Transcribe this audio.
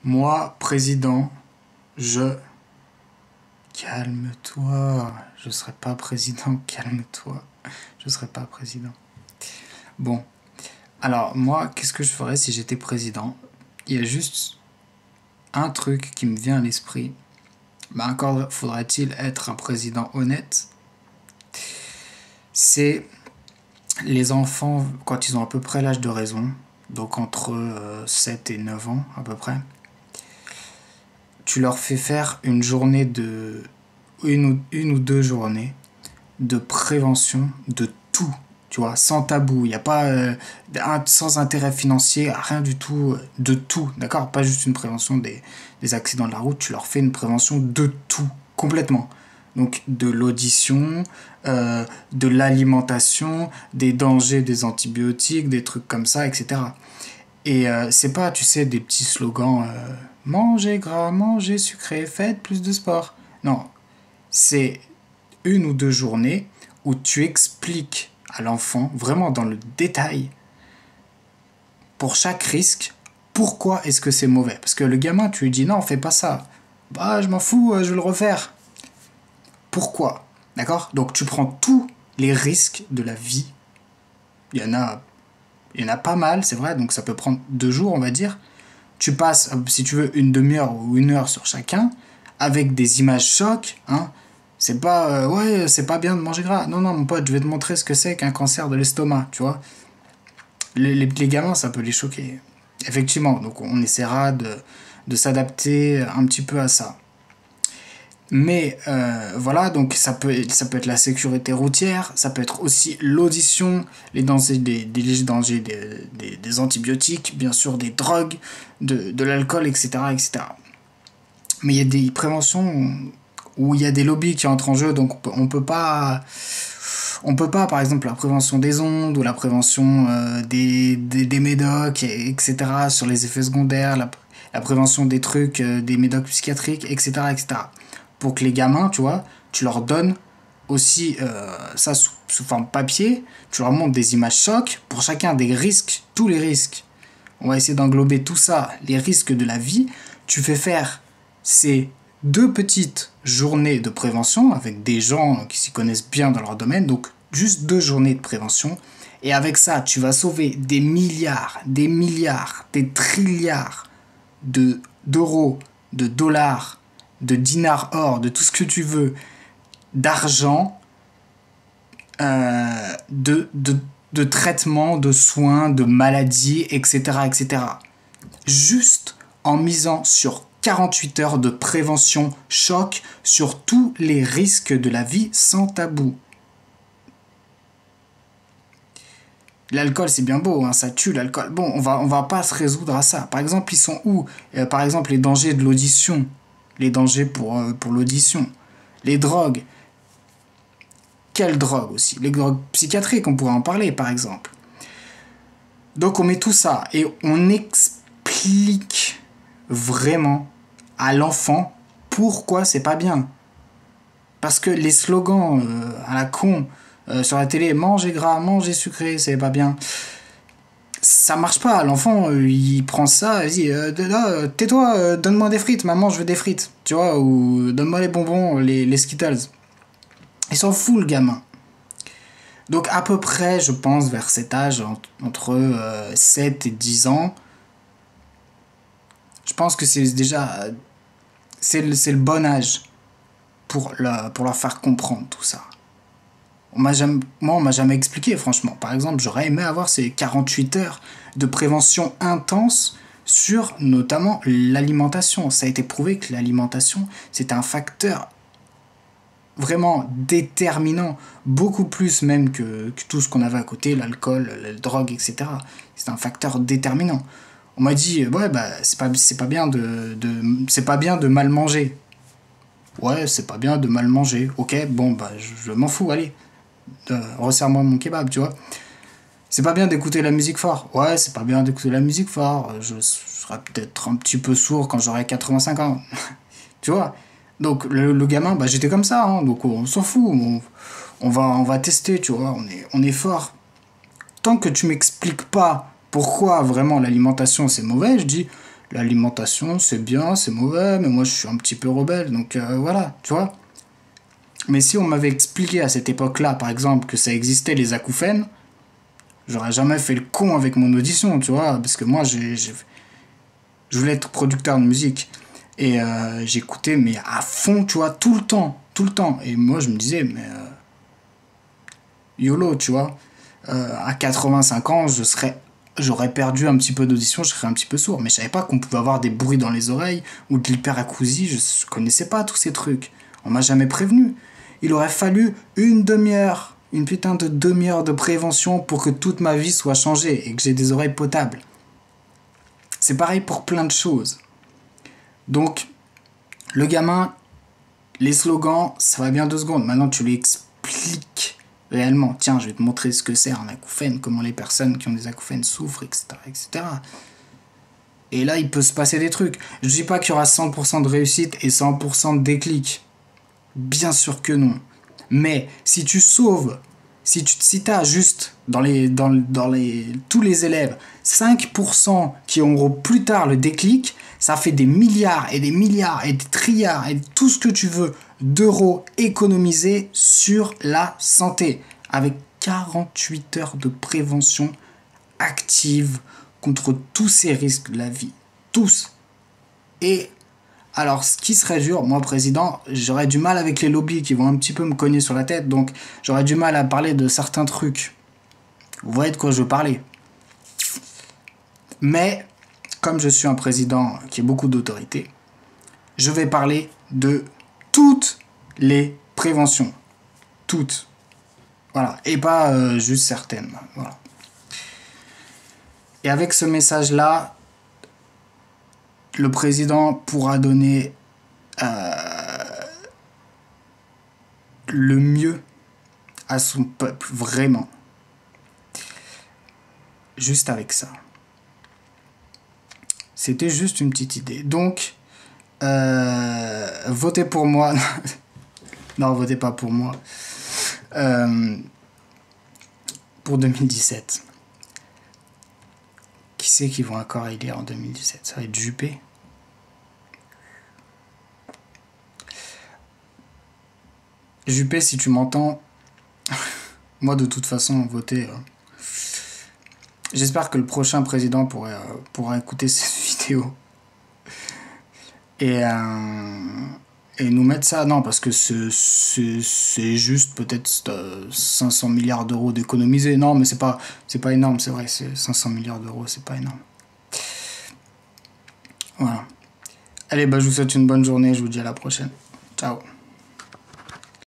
Moi, président, je... Calme-toi, je serai pas président, calme-toi. Je serai pas président. Bon, alors moi, qu'est-ce que je ferais si j'étais président? Il y a juste un truc qui me vient à l'esprit. Bah encore faudrait-il être un président honnête. C'est les enfants, quand ils ont à peu près l'âge de raison, donc entre 7 et 9 ans à peu près, tu leur fais faire une journée de... une ou deux journées de prévention de tout, tu vois, sans tabou. Il n'y a pas sans intérêt financier, rien du tout, de tout, d'accord? Pas juste une prévention des accidents de la route, tu leur fais une prévention de tout, complètement. Donc de l'audition, de l'alimentation, des dangers des antibiotiques, des trucs comme ça, etc. Et c'est pas, tu sais, des petits slogans mangez gras, mangez sucré, faites plus de sport. Non, c'est une ou deux journées où tu expliques à l'enfant, vraiment dans le détail, pour chaque risque, pourquoi est-ce que c'est mauvais. Parce que le gamin, tu lui dis non, fais pas ça. Bah, je m'en fous, je vais le refaire. Pourquoi? D'accord? Donc tu prends tous les risques de la vie. Il y en a, il y en a pas mal, c'est vrai, donc ça peut prendre 2 jours, on va dire. Tu passes, si tu veux, une demi-heure ou une heure sur chacun, avec des images chocs, hein. C'est pas, ouais, c'est pas bien de manger gras. Non, non, mon pote, je vais te montrer ce que c'est qu'un cancer de l'estomac, tu vois. Les gamins, ça peut les choquer. Effectivement, donc on essaiera de s'adapter un petit peu à ça. Mais voilà, donc ça peut être la sécurité routière, ça peut être aussi l'audition, les dangers les dangers des antibiotiques, bien sûr des drogues, de l'alcool, etc., etc. Mais il y a des préventions où il y a des lobbies qui entrent en jeu, donc on peut pas, par exemple, la prévention des ondes ou la prévention des médocs, etc., sur les effets secondaires, la prévention des trucs, des médocs psychiatriques, etc., etc. Pour que les gamins, tu vois, tu leur donnes aussi ça sous forme papier, tu leur montres des images chocs pour chacun des risques, tous les risques. On va essayer d'englober tout ça, les risques de la vie. Tu fais faire ces 2 petites journées de prévention avec des gens qui s'y connaissent bien dans leur domaine, donc juste 2 journées de prévention. Et avec ça, tu vas sauver des milliards, des trilliards d'euros, de dollars, de dinars or, de tout ce que tu veux, d'argent, de traitement, de soins, de maladies, etc., etc. Juste en misant sur 48 heures de prévention choc sur tous les risques de la vie sans tabou. L'alcool, c'est bien beau, hein, ça tue l'alcool. Bon, on va pas se résoudre à ça. Par exemple, ils sont où? Par exemple, les dangers de l'audition. Les dangers pour l'audition. Les drogues. Quelles drogues aussi? Les drogues psychiatriques, on pourrait en parler, par exemple. Donc, on met tout ça et on explique vraiment à l'enfant pourquoi c'est pas bien. Parce que les slogans à la con sur la télé, manger gras, manger sucré, c'est pas bien. Ça marche pas. L'enfant, il prend ça, il dit tais-toi, donne-moi des frites, maman, je veux des frites. Tu vois, ou donne-moi les bonbons, les Skittles. Il s'en fout, le gamin. Donc, à peu près, je pense, vers cet âge, entre 7 et 10 ans, je pense que c'est déjà. C'est le bon âge pour leur faire comprendre tout ça. Moi, on m'a jamais expliqué, franchement. Par exemple, j'aurais aimé avoir ces 48 heures de prévention intense sur notamment l'alimentation. Ça a été prouvé que l'alimentation, c'est un facteur vraiment déterminant, beaucoup plus même que tout ce qu'on avait à côté, l'alcool, la drogue, etc. C'est un facteur déterminant. On m'a dit, ouais, bah, c'est pas bien c'est pas bien de mal manger. Ouais, c'est pas bien de mal manger. Ok, bon, bah, je m'en fous, allez. Resserre-moi mon kebab, tu vois. C'est pas bien d'écouter la musique fort. Ouais, c'est pas bien d'écouter la musique fort. Je serai peut-être un petit peu sourd quand j'aurai 85 ans. Tu vois. Donc, le gamin, bah, j'étais comme ça, hein, donc on s'en fout. On va tester, tu vois. On est fort. Tant que tu m'expliques pas pourquoi vraiment l'alimentation c'est mauvais, je dis l'alimentation, c'est bien, c'est mauvais, mais moi je suis un petit peu rebelle, donc voilà, tu vois. Mais si on m'avait expliqué à cette époque-là, par exemple, que ça existait les acouphènes, j'aurais jamais fait le con avec mon audition, tu vois, parce que moi je voulais être producteur de musique. Et j'écoutais, mais à fond, tu vois, tout le temps, tout le temps. Et moi je me disais, mais YOLO, tu vois. À 85 ans, j'aurais perdu un petit peu d'audition, je serais un petit peu sourd. Mais je savais pas qu'on pouvait avoir des bruits dans les oreilles ou de l'hyperacousie, je connaissais pas tous ces trucs. On m'a jamais prévenu. Il aurait fallu une demi-heure, une putain de demi-heure de prévention pour que toute ma vie soit changée et que j'ai des oreilles potables. C'est pareil pour plein de choses. Donc, le gamin, les slogans, ça va bien 2 secondes. Maintenant, tu lui expliques réellement. Tiens, je vais te montrer ce que c'est un acouphène, comment les personnes qui ont des acouphènes souffrent, etc., etc. Et là, il peut se passer des trucs. Je dis pas qu'il y aura 100% de réussite et 100% de déclic. Bien sûr que non. Mais si tu sauves, si t'as juste tous les élèves 5% qui auront plus tard le déclic, ça fait des milliards et des milliards et des trilliards et tout ce que tu veux d'euros économisés sur la santé. Avec 48 heures de prévention active contre tous ces risques de la vie. Tous. Et alors, ce qui serait dur, moi, président, j'aurais du mal avec les lobbies qui vont un petit peu me cogner sur la tête, donc j'aurais du mal à parler de certains trucs. Vous voyez de quoi je veux parler. Mais, comme je suis un président qui a beaucoup d'autorité, je vais parler de toutes les préventions. Toutes. Voilà. Et pas juste certaines. Voilà. Et avec ce message-là, le président pourra donner le mieux à son peuple, vraiment. Juste avec ça. C'était juste une petite idée. Donc, votez pour moi. Non, votez pas pour moi. Pour 2017. Qui c'est qui vont encore élire en 2017? Ça va être Juppé. Juppé, si tu m'entends, moi de toute façon, voter. J'espère que le prochain président pourra écouter cette vidéo et nous mettre ça. Non, parce que c'est juste peut-être 500 milliards d'euros d'économiser. Non, mais c'est pas énorme, c'est vrai, c'est 500 milliards d'euros, c'est pas énorme. Voilà. Allez, je vous souhaite une bonne journée, je vous dis à la prochaine. Ciao.